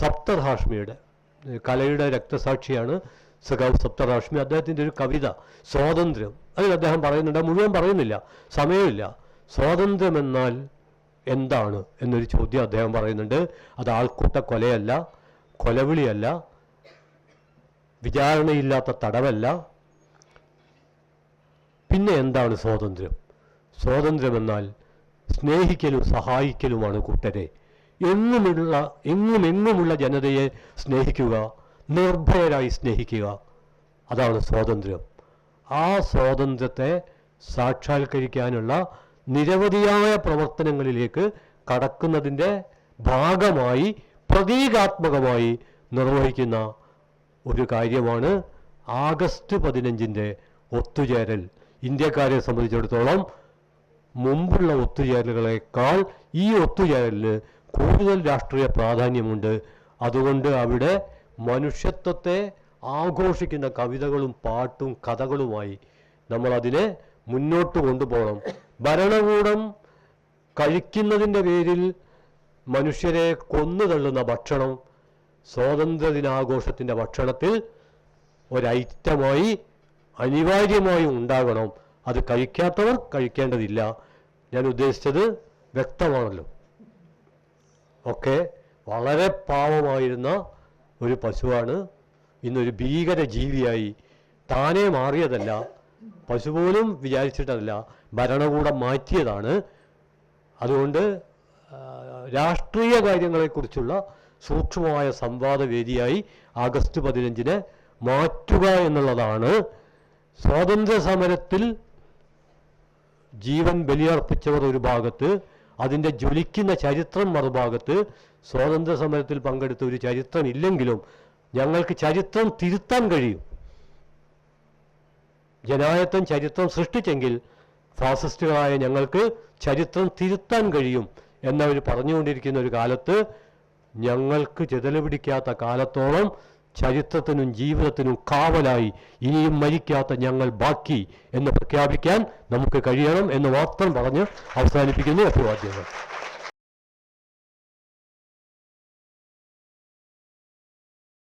സപ്തർ ഹാഷ്മിയുടെ കലയുടെ രക്തസാക്ഷിയാണ് സഖാവ് സപ്തർ ഹാഷ്മി. അദ്ദേഹത്തിൻ്റെ ഒരു കവിത സ്വാതന്ത്ര്യം, അതിൽ അദ്ദേഹം പറയുന്നുണ്ട്, മുഴുവൻ പറയുന്നില്ല, സമയമില്ല. സ്വാതന്ത്ര്യമെന്നാൽ എന്താണ് എന്നൊരു ചോദ്യം അദ്ദേഹം പറയുന്നുണ്ട്. അത് ആൾക്കൂട്ട കൊലയല്ല, കൊലവിളിയല്ല, വിചാരണയില്ലാത്ത തടവല്ല. പിന്നെ എന്താണ് സ്വാതന്ത്ര്യം? സ്വാതന്ത്ര്യമെന്നാൽ സ്നേഹിക്കലും സഹായിക്കലുമാണ് കൂട്ടരെ. എങ്ങുമെങ്ങുമുള്ള ജനതയെ സ്നേഹിക്കുക, നിർഭയരായി സ്നേഹിക്കുക, അതാണ് സ്വാതന്ത്ര്യം. ആ സ്വാതന്ത്ര്യത്തെ സാക്ഷാത്കരിക്കാനുള്ള നിരവധിയായ പ്രവർത്തനങ്ങളിലേക്ക് കടക്കുന്നതിൻ്റെ ഭാഗമായി പ്രതീകാത്മകമായി നിർവഹിക്കുന്ന ഒരു കാര്യമാണ് ആഗസ്റ്റ് 15 ഒത്തുചേരൽ. ഇന്ത്യക്കാരെ സംബന്ധിച്ചിടത്തോളം മുമ്പുള്ള ഒത്തുചേരലുകളേക്കാൾ ഈ ഒത്തുചേരലിന് കൂടുതൽ രാഷ്ട്രീയ പ്രാധാന്യമുണ്ട്. അതുകൊണ്ട് അവിടെ മനുഷ്യത്വത്തെ ആഘോഷിക്കുന്ന കവിതകളും പാട്ടും കഥകളുമായി നമ്മളതിനെ മുന്നോട്ട് കൊണ്ടുപോകണം. ഭരണകൂടം കഴിക്കുന്നതിൻ്റെ പേരിൽ മനുഷ്യരെ കൊന്നു തള്ളുന്ന ഭക്ഷണം സ്വാതന്ത്ര്യദിനാഘോഷത്തിൻ്റെ ഭക്ഷണത്തിൽ ഒരൈറ്റമായി അനിവാര്യമായും ഉണ്ടാകണം. അത് കഴിക്കാത്തവർ കഴിക്കേണ്ടതില്ല. ഞാൻ ഉദ്ദേശിച്ചത് വ്യക്തമാണല്ലോ. ഒക്കെ വളരെ പാവമായിരുന്ന ഒരു പശുവാണ് ഇന്നൊരു ഭീകര ജീവിയായി താനേ മാറിയതല്ല, പശു പോലും വിചാരിച്ചിട്ടല്ല, ഭരണകൂടം മാറ്റിയതാണ്. അതുകൊണ്ട് രാഷ്ട്രീയ കാര്യങ്ങളെക്കുറിച്ചുള്ള സൂക്ഷ്മമായ സംവാദവേദിയായി ആഗസ്റ്റ് 15 മാറ്റുക എന്നുള്ളതാണ്. സ്വാതന്ത്ര്യ സമരത്തിൽ ജീവൻ ബലിയർപ്പിച്ചവർ ഒരു ഭാഗത്ത്, അതിൻ്റെ ജ്വലിക്കുന്ന ചരിത്രം മറുഭാഗത്ത്. സ്വാതന്ത്ര്യ സമരത്തിൽ പങ്കെടുത്ത ഒരു ചരിത്രം ഇല്ലെങ്കിലും ഞങ്ങൾക്ക് ചരിത്രം തിരുത്താൻ കഴിയും. ജനായത്തം ചരിത്രം സൃഷ്ടിച്ചെങ്കിൽ ഫാസിസ്റ്റുകളായ ഞങ്ങൾക്ക് ചരിത്രം തിരുത്താൻ കഴിയും എന്നവർ പറഞ്ഞുകൊണ്ടിരിക്കുന്ന ഒരു കാലത്ത്, ഞങ്ങൾക്ക് ചെതല് പിടിക്കാത്ത കാലത്തോളം ചരിത്രത്തിനും ജീവിതത്തിനും കാവലായി ഇനിയും മരിക്കാത്ത ഞങ്ങൾ ബാക്കി എന്ന് പ്രഖ്യാപിക്കാൻ നമുക്ക് കഴിയണം എന്ന് മാത്രം പറഞ്ഞ് അവസാനിപ്പിക്കുന്നു. അഭിവാദ്യങ്ങൾ.